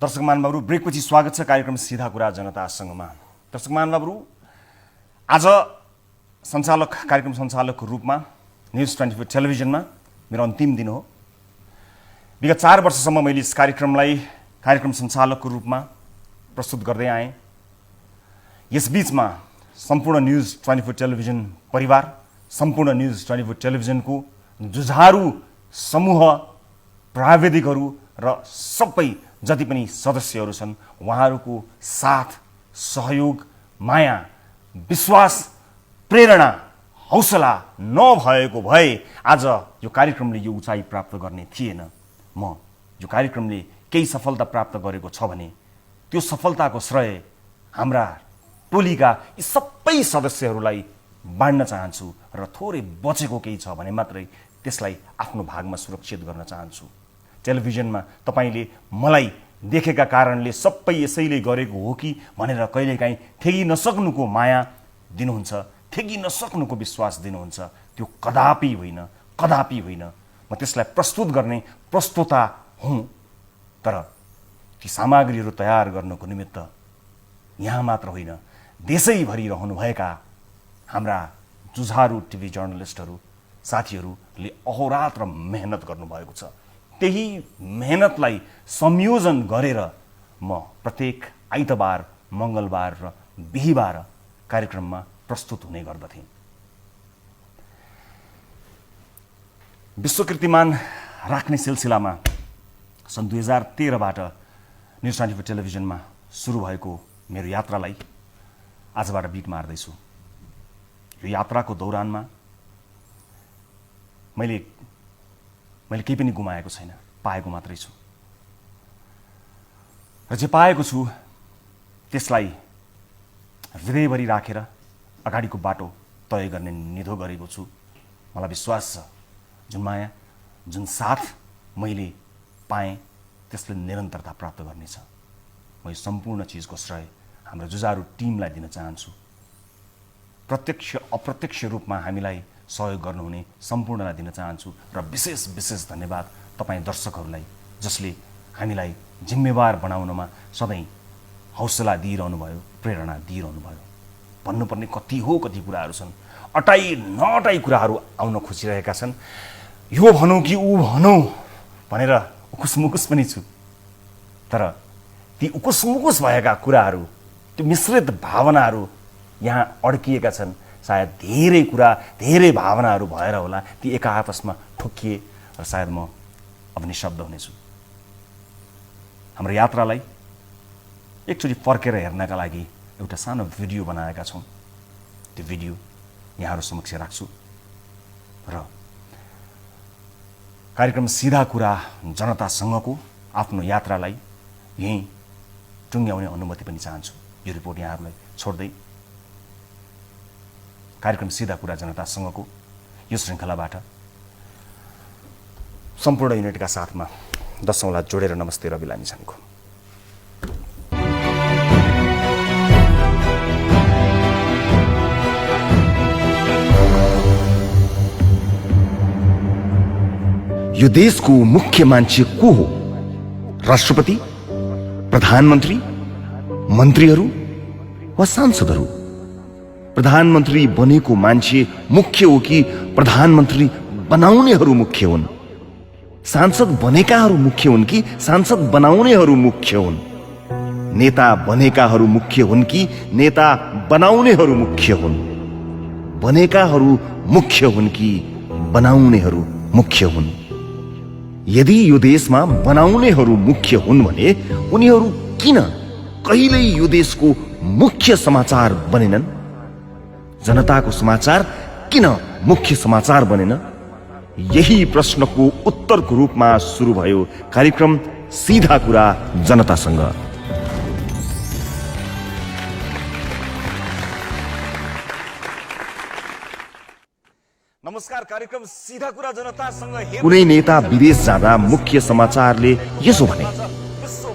दर्शक महानुभावहरु, ब्रेकपछि स्वागत छ कार्यक्रम सीधा कुरा जनतासँगमा। दर्शक महानुभावहरु, आज कार्यक्रम सञ्चालकको रूपमा न्यूज 24 टेलिभिजनमा मेरो अन्तिम दिन हो। विगत 4 वर्षसम्म मैले यस कार्यक्रमलाई कार्यक्रम सञ्चालकको रूपमा प्रस्तुत गर्दै आएँ। यस बीचमा सम्पूर्ण न्यूज 24 टेलिभिजन परिवार, सम्पूर्ण न्यूज 24 टेलिभिजनको जुझारू समूह, प्राविधिकहरू र सबै जति पनि सदस्यहरू छन्, उहाँहरूको साथ, सहयोग, माया, विश्वास, प्रेरणा, हौसला नभएको भए आज यो कार्यक्रमले यो उचाइ प्राप्त गर्ने थिएन। यो कार्यक्रमले केही सफलता प्राप्त गरेको छ भने त्यो सफलताको श्रेय हाम्रा टोलीका यी सबै सदस्यहरूलाई बाँड्न चाहन्छु र थोरै बचेको केही छ भने मात्रै त्यसलाई आफ्नो भागमा सुरक्षित गर्न चाहन्छु। टेलिभिजनमा तपाईले मलाई देखेका कारणले सबै यसैले गरेको हो कि भनेर कहिलेकाहीँ ठेगी नसक्नुको माया दिनुहुन्छ, ठेगी नसक्नुको विश्वास दिनुहुन्छ। त्यो कदापि होइन, कदापि होइन। म त्यसलाई प्रस्तुत गर्ने प्रस्तोता हुँ, तर ती सामग्रीहरू तयार गर्नको निमित्त यहाँ मात्र होइन, देशैभरि रहनुभएका हाम्रा जुझारू टिभी जर्नलिस्टहरू साथीहरूले अहोरात्र मेहनत गर्नुभएको छ। त्यही मेहनतलाई संयोजन गरेर म प्रत्येक आइतबार, मङ्गलबार र बिहीबार कार्यक्रममा प्रस्तुत हुने गर्दथेँ। विश्वकीर्तिमान राख्ने सिलसिलामा सन् 2013बाट न्यूज 24 टेलिभिजनमा सुरु भएको मेरो यात्रालाई आजबाट बिट मार्दैछु। यो यात्राको दौरानमा मैले केही पनि गुमाएको छैन, पाएको मात्रै छु। र जे पाएको छु त्यसलाई हृदयभरि राखेर अगाडिको बाटो तय गर्ने निधो गरेको छु। मलाई विश्वास छ जुन माया, जुन साथ मैले पाएँ त्यसले निरन्तरता प्राप्त गर्नेछ। म यो सम्पूर्ण चिजको श्रेय हाम्रो जुझारू टिमलाई दिन चाहन्छु। प्रत्यक्ष अप्रत्यक्ष रूपमा हामीलाई सहयोग गर्नुहुने सम्पूर्णलाई दिन चाहन्छु र विशेष धन्यवाद तपाईँ दर्शकहरूलाई, जसले हामीलाई जिम्मेवार बनाउनमा सधैँ हौसला दिइरहनु भयो, प्रेरणा दिइरहनु भयो। भन्नुपर्ने कति कुराहरू छन्, अटाई नअटाई कुराहरू आउन खोजिरहेका छन्। यो भनौँ कि ऊ भनौँ भनेर उकुस पनि छु, तर ती उकुस भएका कुराहरू, त्यो मिश्रित भावनाहरू यहाँ अड्किएका छन्। सायद धेरै कुरा, धेरै भावनाहरू भएर होला ती एका आपसमा ठोकिए र सायद म अब निशब्द हुनेछु। हाम्रो यात्रालाई एकचोटि फर्केर हेर्नका लागि एउटा सानो भिडियो बनाएका छौँ। त्यो भिडियो यहाँहरू समक्ष राख्छु र कार्यक्रम सीधा कुरा जनतासँगको आफ्नो यात्रालाई यहीँ टुङ्ग्याउने अनुमति पनि चाहन्छु। यो रिपोर्ट यहाँहरूलाई छोड्दै कार्यक्रम सीधा कुरा जनतासँगको यो श्रृङ्खलाबाट सम्पूर्ण युनिटका साथमा 10 औँला जोडेर नमस्ते रवि लामिछानेको। यो देशको मुख्य मान्छे को हो? राष्ट्रपति, प्रधानमन्त्री, मन्त्रीहरू वा सांसदहरू? प्रधानमन्त्री बनेको मान्छे मुख्य हो कि प्रधानमन्त्री बनाउनेहरू मुख्य हुन्? सांसद बनेकाहरू मुख्य हुन् कि सांसद बनाउनेहरू मुख्य हुन्? नेता बनेकाहरू मुख्य हुन् कि नेता बनाउनेहरू मुख्य हुन्? बनेकाहरू मुख्य हुन् कि बनाउनेहरू मुख्य हुन्? यदि यो देशमा बनाउनेहरू मुख्य हुन् भने उनीहरू किन कहिल्यै यो देशको मुख्य समाचार बनेनन्? जनताको समाचार किन मुख्य समाचार बनेन? यही प्रश्नको उत्तरको रूपमा सुरु भयो कार्यक्रम सीधा कुरा जनतासँग। नमस्कार, कार्यक्रम सीधा कुरा जनतासँग। कुनै नेता विदेश जाँदा मुख्य समाचारले यसो भने,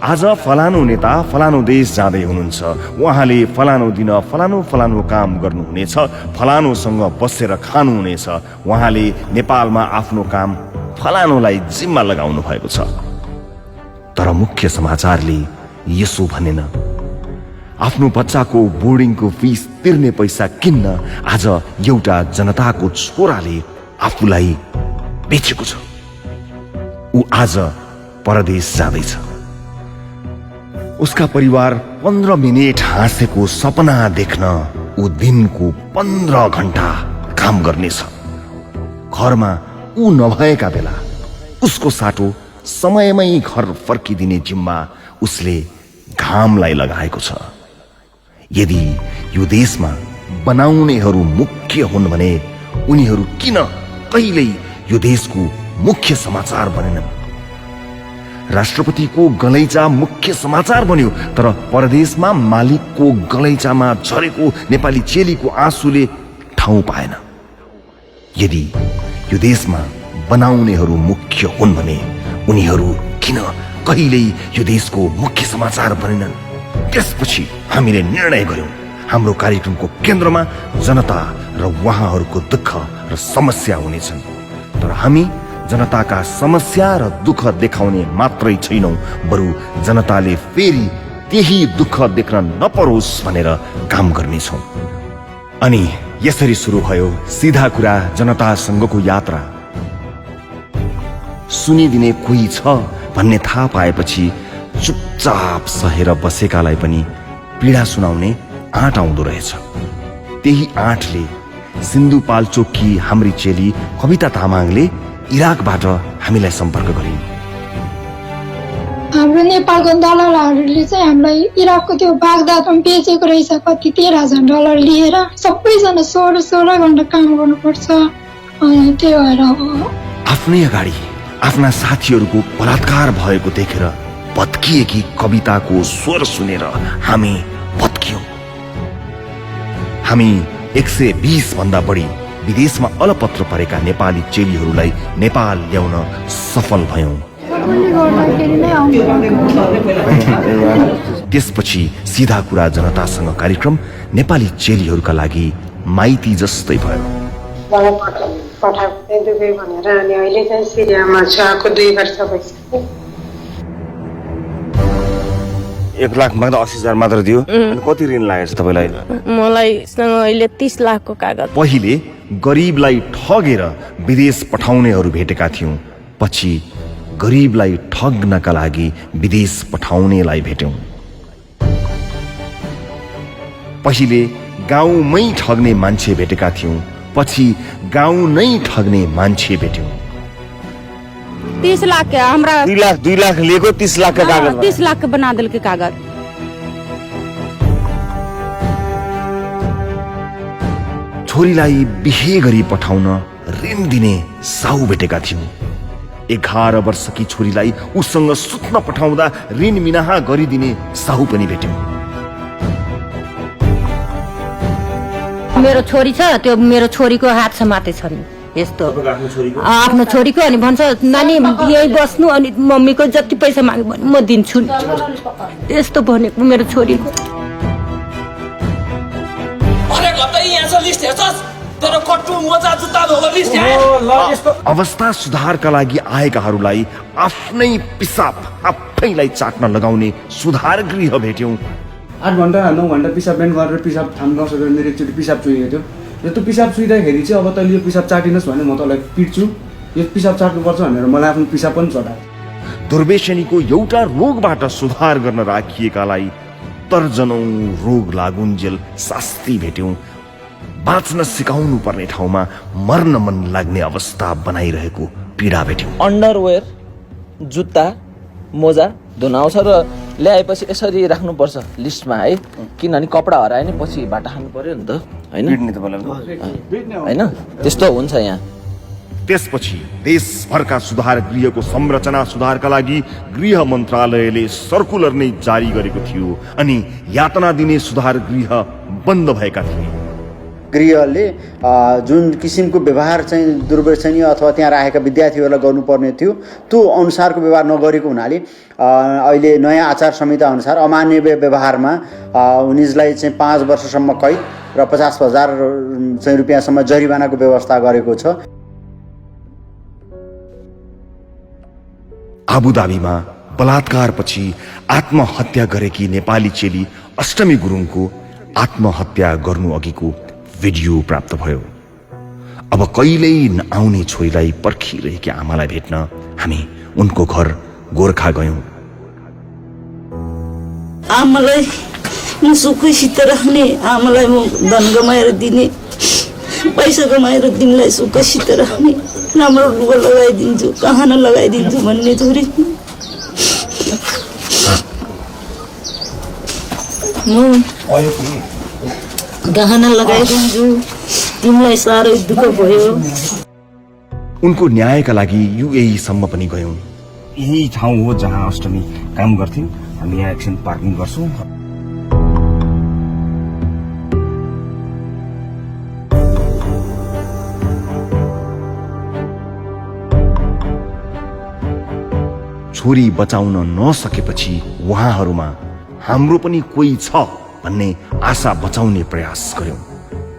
आज फलानु नेता फलानु देश जाँदै हुनुहुन्छ, उहाँले फलानु दिन फलानु काम गर्नुहुनेछ, फलानुसँग बसेर खानुहुनेछ, उहाँले नेपालमा आफ्नो काम फलानुलाई जिम्मा लगाउनु भएको छ। तर मुख्य समाचारले यसो भनेन। आफ्नो बच्चाको बोर्डिङको फिस तिर्ने पैसा किन्न आज एउटा जनताको छोराले आफूलाई बेचेको छ। ऊ आज परदेश जाँदैछ। उसका परिवार 15 मिनेट हाँसेको सपना देख्न ऊ दिनको 15 घण्टा काम गर्नेछ। घरमा ऊ नभएका बेला उसको साटो समयमै घर फर्किदिने जिम्मा उसले घामलाई लगाएको छ। यदि यो देशमा बनाउनेहरू मुख्य हुन् भने उनीहरू किन कहिल्यै यो देशको मुख्य समाचार बनेनन्? राष्ट्रपतिको गलैँचा मुख्य समाचार बन्यो, तर परदेशमा मालिकको गलैँचामा झरेको नेपाली चेलीको आँसुले ठाउँ पाएन। यदि यो देशमा बनाउनेहरू मुख्य हुन् भने उनीहरू किन कहिल्यै यो देशको मुख्य समाचार बनेनन्? त्यसपछि हामीले निर्णय गर्यौं हाम्रो कार्यक्रमको केन्द्रमा जनता र उहाँहरूको दुःख र समस्या हुनेछन्। तर हामी जनताका समस्या र दुःख देखाउने मात्रै छैनौं, बरु जनताले फेरि त्यही दुःख देख्न नपरोस् भनेर काम गर्नेछौं। अनि यसरी सुरु भयो सिधा कुरा जनतासँगको यात्रा। सुनिदिने कोही छ भन्ने थाहा पाएपछि चुपचाप सहेर बसेकालाई पनि पीडा सुनाउने आँट आउँदो रहेछ। त्यही आँटले सिन्धुपाल्चोककी हाम्री चेली कविता तामाङले इराकबाट हामीलाई सम्पर्क गरिन्। हाम्रो नेपालको दलालहरूले चाहिँ हामीलाई इराकको त्यो बागदादमा बेचेको रहेछ, कति $13,000 लिएर। सबैजना 16 घण्टा काम गर्नुपर्छ। त्यही भएर आफ्नै अगाडि आफ्ना साथीहरूको बलात्कार भएको देखेर भत्किएकी कविताको स्वर सुनेर हामी भत्कियौं। हामी 120 भन्दा बढी विदेशमा अलपत्र परेका नेपाली चेलीहरूलाई नेपाल ल्याउन सफल भयौं। त्यसपछि सिधा कुरा जनतासँग कार्यक्रम नेपाली चेलीहरूका लागि माइती जस्तै भयो। पठाएको दुबई भनेर, अनि अहिले चाहिँ सिरियामा छ, आएको 2 वर्ष भइसक्यो। 1,80,000 मात्र दियो। अनि कति ऋण लागेछ तपाईलाई? मलाई अहिले 30 लाखको कागज। पहिले गरीबलाई ठगेर विदेश पठाउनेहरू भेटेका थियौं, पछि गरीबलाई ठग्नका लागि विदेश पठाउनेलाई भेट्यौं। पहिले गाउँमै ठग्ने मान्छे भेटेका थियौं, पछि गाउँ नै ठग्ने मान्छे भेट्यौं। 30 लाख के हमरा 2 लाख लिएको 30 लाख का कागज 30 लाख के बना दिल के कागज। छोरीलाई बिहे गरी पठाउन ऋण दिने साहु भेटेका थियौं। 11 वर्षकी छोरीलाई उसँग सुत्न पठाउँदा ऋण मिनाहा गरिदिने साहु पनि भेट्यौं। मेरो छोरी छ, त्यो मेरो छोरीको हात समाते छ नि यस्तो आफ्नो छोरीको। अनि भन्छ नानी यही बस्नु, अनि मम्मीको जति पैसा माग्यो भने म दिन्छु नि, त्यस्तो भनेको मेरो छोरीको। अवस्था सुधारका लागि आएकाहरूलाई आफ्नै पिसाब आफैलाई चाट्न लगाउने सुधार गृह भेट्यौं। 8 घण्टा 9 घण्टा पिसाब बेन्ड गरेर पिसाब थाम्न नसकेर मेरो एकचोटि पिसाब चुहिएको थियो। र त्यो पिसाब चुहिँदाखेरि चाहिँ अब तैँले यो पिसाब चाटिनुहोस् भने म तँलाई पिट्छु, यो पिसाब चाट्नुपर्छ भनेर मलाई आफ्नो पिसाब पनि चटायो। दुर्व्यसनीको एउटा रोगबाट सुधार गर्न राखिएकालाई दर्जनौं रोग लागुन्जेल शास्ति भेट्यौं। बाँच्न सिकाउनु पर्ने ठाउँमा मर्न मन लाग्ने अवस्था बनाइरहेको पीडा भेट्यौं। अन्डरवेयर, जुत्ता, मोजा धुन आउँछ र ल्याएपछि यसरी राख्नुपर्छ लिस्टमा है, किनभने कपडा हरायो नि पछि भाटा खानु पर्यो नि त, होइन? त्यस्तो हुन्छ यहाँ। त्यसपछि देशभरका सुधार गृहको संरचना सुधारका लागि गृह मन्त्रालयले सर्कुलर नै जारी गरेको थियो, अनि यातना दिने सुधार गृह बन्द भएका थिए। गृहले जुन किसिमको व्यवहार चाहिँ दुर्व्यसनीय अथवा त्यहाँ राखेका विद्यार्थीहरूलाई गर्नुपर्ने थियो त्यो अनुसारको व्यवहार नगरेको हुनाले अहिले नयाँ आचार संहिता अनुसार अमान्य व्यवहारमा उनीहरूलाई चाहिँ 5 वर्षसम्म कैद र 50,000 रुपियाँसम्म जरिवानाको व्यवस्था गरेको छ। आबुधाबीमा बलात्कारपछि आत्महत्या गरेकी नेपाली चेली अष्टमी गुरुङको आत्महत्या गर्नु अघिको भिडियो प्राप्त भयो। अब कहिल्यै नआउने छोरीलाई पर्खिरहेकी आमालाई भेट्न हामी उनको घर गोर्खा गयौं। आमालाई म सुखसित राख्ने, आमालाई म धन कमाएर दिने, पैसा कमाएर दिनलाई सुखसित राख्ने, राम्रो लुगा लगाइदिन्छु, गहना लगाइदिन्छु भन्ने छोरी म गहना लगाइदिन्छु। तिमीलाई साह्रै दुःख भयो। उनको न्यायका लागि युएई सम्म पनि गयौं। यही ठाउँ हो जहाँ अष्टमी काम गर्थिन्। हामी यहाँ एकछिन पार्किङ गर्छौं। छोरी बचाउन नसकेपछि उहाँहरूमा हाम्रो पनि कोही छ भन्ने आशा बचाउने प्रयास गर्यौं।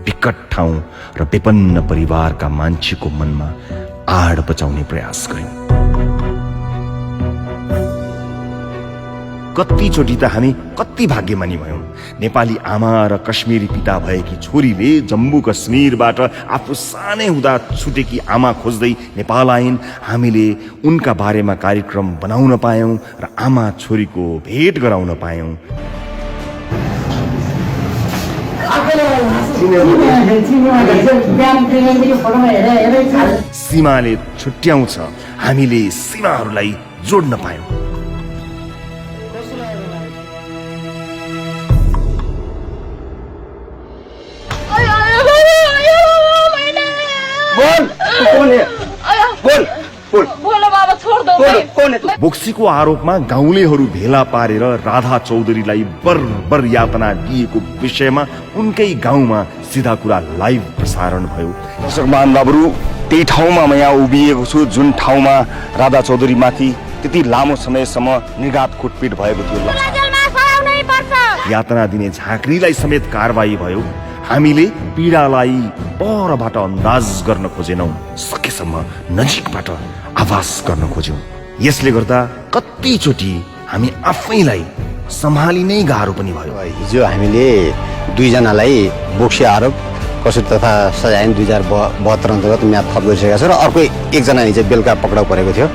विकट ठाउँ र विपन्न परिवारका मान्छेको मनमा आड बचाउने प्रयास गर्यौं। कतिचोटि त हामी कति भाग्यमानी भयौं। नेपाली आमा र कश्मीरी पिता भएकी छोरीले जम्मू कश्मीरबाट आफू सानै हुँदा छुटेकी आमा खोज्दै नेपाल आइन्। हामीले उनका बारेमा कार्यक्रम बनाउन पायौं र आमा छोरीको भेट गराउन पायौं। सीमाले छुट्याउँछ, हामीले सीमाहरूलाई जोड्न पायौं। बोक्सीको आरोपमा गाउँलेहरू भेला पारेर राधा चौधरीलाई बर्बर यातना दिएको विषयमा उनकै गाउँमा सिधा कुरा लाइभ प्रसारण भयो। दर्शकमान बाबुहरू, त्यही ठाउँमा म यहाँ उभिएको छु जुन ठाउँमा राधा चौधरी माथि त्यति लामो समयसम्म निर्घात कुटपिट भएको थियो। यातना दिने झाँक्रीलाई समेत कारबाही भयो। हामीले पीडालाई परबाट अन्दाज गर्न खोजेनौं, सकेसम्म नजिकबाट आभास गर्न खोज्यौं। यसले गर्दा कतिचोटि हामी आफैलाई सम्हालिनै गाह्रो पनि भयो। हिजो हामीले दुईजनालाई बोक्सी आरोप कसुर तथा सजाय 2072 अन्तर्गत म्याद थप गरिसकेका छ र अर्को एकजना हिजो बेलुका पक्राउ परेको थियो।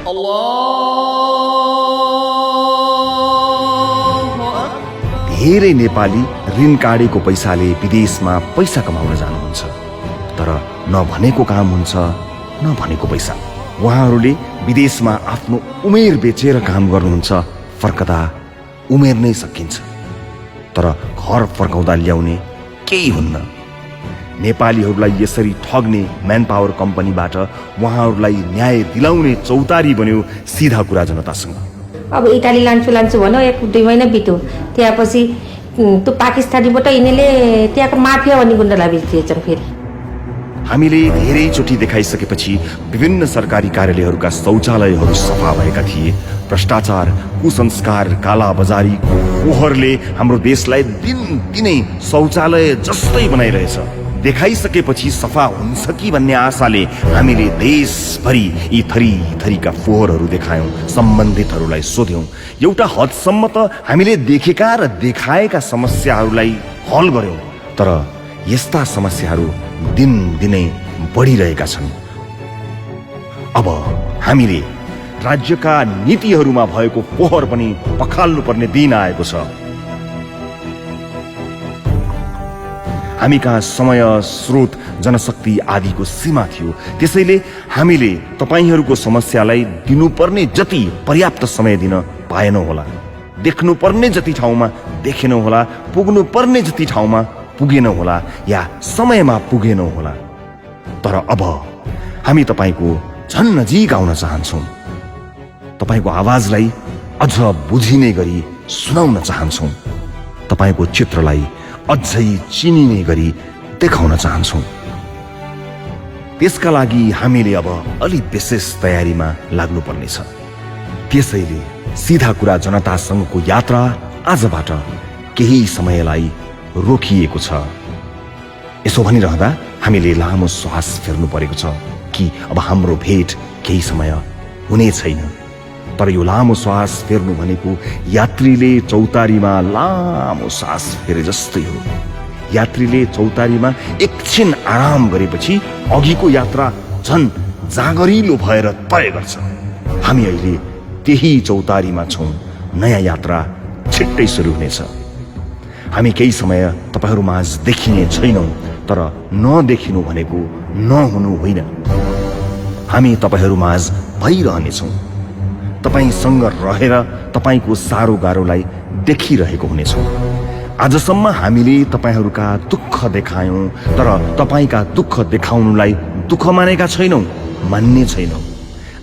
धेरै नेपाली ऋण काटेको पैसाले विदेशमा पैसा कमाउन जानुहुन्छ, तर नभनेको काम हुन्छ, नभनेको पैसा। उहाँहरूले विदेशमा आफ्नो उमेर बेचेर काम गर्नुहुन्छ। फर्कदा उमेर नै सकिन्छ, तर घर फर्काउँदा ल्याउने केही हुन्न। नेपालीहरूलाई यसरी ठग्ने म्यान पावर कम्पनीबाट उहाँहरूलाई न्याय दिलाउने चौतारी बन्यो सिधा कुरा जनतासँग। अब इटाली लान्छु भन्यो, 1-2 महिना बित्यो। त्यसपछि त्यो पाकिस्तानीबाट यिनीहरूले त्यहाँको माफिया भन्ने गुन्डालाई बेचिदिएछन्। फेरि हामीले धेरैचोटि देखाइसकेपछि विभिन्न सरकारी कार्यालयहरूका शौचालयहरू सफा भएका थिए। भ्रष्टाचार, कुसंस्कार, कालाबजारी फोहोरले हाम्रो देशलाई दिनदिनै शौचालय जस्तै बनाइरहेछ। देखाइसकेपछि सफा हुन्छ कि भन्ने आशाले हामीले देशभरि यी थरी थरीका फोहोरहरू देखायौं, सम्बन्धितहरूलाई सोध्यौं। एउटा हदसम्म त हामीले देखेका र देखाएका समस्याहरूलाई हल गर्यौं, तर यस्ता समस्याहरू दिनदिनै बढिरहेका छन्। अब हामीले राज्यका नीतिहरूमा भएको फोहोर पनि पखाल्नु पर्ने दिन आएको छ। हामी कहाँ समय, स्रोत, जनशक्ति आदिको सीमा थियो। त्यसैले हामीले तपाईहरूको समस्यालाई दिनुपर्ने जति पर्याप्त समय दिन पाएनौं होला। देख्नुपर्ने जति ठाउँमा देखेनौं होला, पुग्नु पर्ने जति ठाउँमा पुगेनौं होला, या समयमा पुगेनौं होला। तर अब हामी तपाईको झन् नजिक आउन चाहन्छौं। तपाईको आवाजलाई अझ बुझिने गरी सुनाउन चाहन्छौं। तपाईको चित्रलाई अझै चिनिने गरी देखाउन चाहन्छौं। त्यसका लागि हामीले अब अलि विशेष तयारीमा लाग्नुपर्नेछ। त्यसैले सिधा कुरा जनतासँगको यात्रा आजबाट केही समयलाई रोकिएको छ। यसो भनिरहँदा हामीले लामो श्वास फेर्नु परेको छ कि अब हाम्रो भेट केही समय हुने छैन। तर यो लामो श्वास फेर्नु भनेको यात्रीले चौतारीमा लामो सास फेरे जस्तै हो। यात्रीले चौतारीमा एकछिन आराम गरेपछि अघिको यात्रा झन् जागरिलो भएर तय गर्छ। हामी अहिले त्यही चौतारीमा छौँ। नयाँ यात्रा छिट्टै सुरु हुनेछ। हामी केही समय तपाईहरू माझ देखिने छैनौँ, तर नदेखिनु भनेको नहुनु होइन। हामी तपाईहरू माझ भइरहनेछौँ। तपाईसँग रहेर तपाईको सारो गाह्रोलाई देखिरहेको हुनेछौँ। आजसम्म हामीले तपाईहरूका दुःख देखायौँ, तर तपाईका दुःख देखाउनुलाई दुःख मानेका छैनौँ, मान्ने छैनौँ।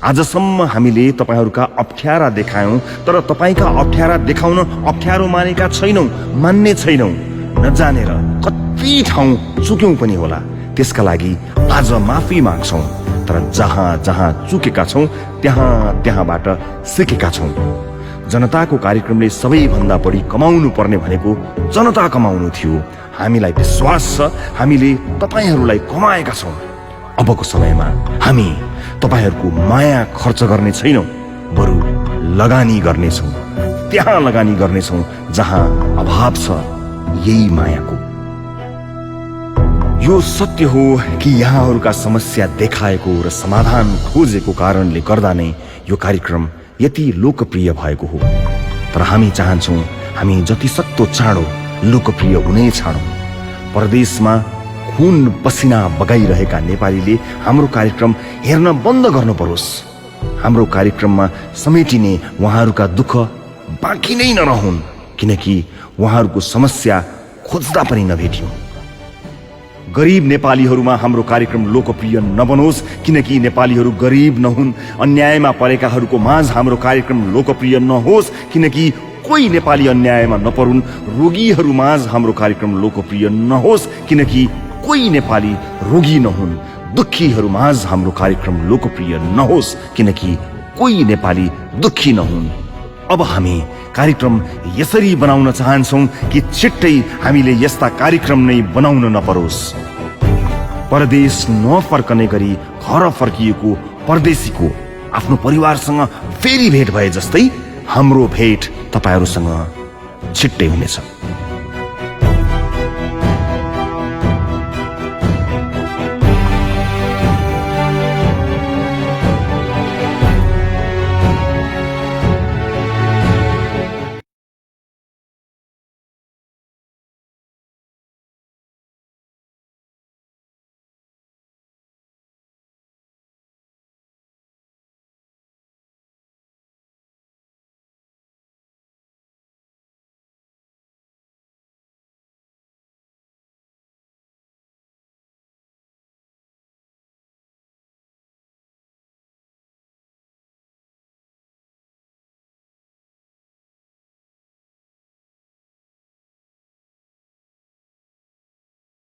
आजसम्म हामीले तपाईहरूका अप्ठ्यारा देखायौँ, तर तपाईका अप्ठ्यारा देखाउन अप्ठ्यारो मानेका छैनौँ, मान्ने छैनौँ। नजानेर कति ठाउँ चुक्यौँ पनि होला, त्यसका लागि आज माफी माग्छौँ। तर जहाँ जहाँ चुकेका छौँ त्यहाँबाट सिकेका छौँ। जनताको कार्यक्रमले सबैभन्दा बढी कमाउनु पर्ने भनेको जनता कमाउनु थियो। हामीलाई विश्वास छ हामीले तपाईहरूलाई कमाएका छौँ। अबको समयमा हामी तपाईहरूको माया खर्च गर्ने छैनौँ, बरु लगानी गर्नेछौँ। त्यहाँ लगानी गर्नेछौँ जहाँ अभाव छ यही मायाको। यो सत्य हो कि यहाँहरूका समस्या देखाएको र समाधान खोजेको कारणले गर्दा नै यो कार्यक्रम यति लोकप्रिय भएको हो। तर हामी चाहन्छौँ हामी जति सक्दो चाँडो लोकप्रिय हुनै छाडौँ। परदेशमा खुन पसिना बगाइरहेका नेपालीले हाम्रो कार्यक्रम हेर्न बन्द गर्नु परोस्। हाम्रो कार्यक्रममा समेटिने उहाँहरूका दुःख बाँकी नै नरहुन्, किनकि उहाँहरूको समस्या खोज्दा पनि नभेटियो। गरीब नेपालीहरूमा हाम्रो कार्यक्रम लोकप्रिय नबनोस्, किनकि नेपालीहरू गरीब नहुन्। अन्यायमा परेकाहरूको माझ हाम्रो कार्यक्रम लोकप्रिय नहोस्, किनकि कोही नेपाली अन्यायमा नपरुन्। रोगीहरू माझ हाम्रो कार्यक्रम लोकप्रिय नहोस्, किनकि कोही नेपाली रोगी नहुन्। दुखीहरू माझ हाम्रो कार्यक्रम लोकप्रिय नहोस्, किनकि कोही नेपाली दुखी नहुन्। अब हामी कार्यक्रम यसरी बनाउन चाहन्छौँ कि छिट्टै हामीले यस्ता कार्यक्रम नै बनाउन नपरोस्। परदेश नफर्कने गरी घर फर्किएको परदेशीको आफ्नो परिवारसँग फेरि भेट भए जस्तै हाम्रो भेट तपाईहरूसँग छिट्टै हुनेछ।